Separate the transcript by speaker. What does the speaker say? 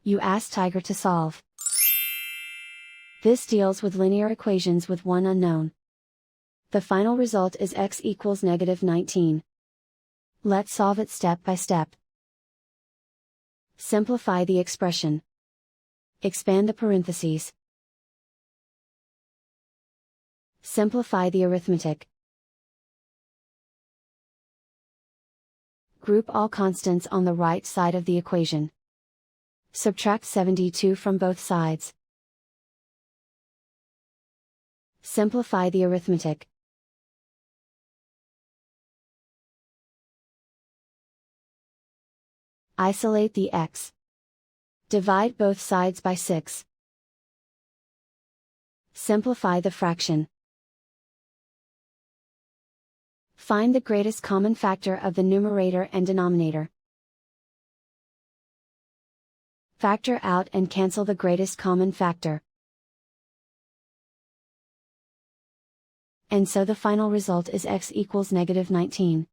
Speaker 1: You ask Tiger to solve. This deals with linear equations with one unknown. The final result is x equals -19. Let's solve it step by step. Simplify the expression. Expand the parentheses. Simplify the arithmetic. Group all constants on the right side of the equation. Subtract 72 from both sides. Simplify the arithmetic. Isolate the x. Divide both sides by 6. Simplify the fraction. Find the greatest common factor of the numerator and denominator. Factor out and cancel the greatest common factor. And so the final result is x equals -19.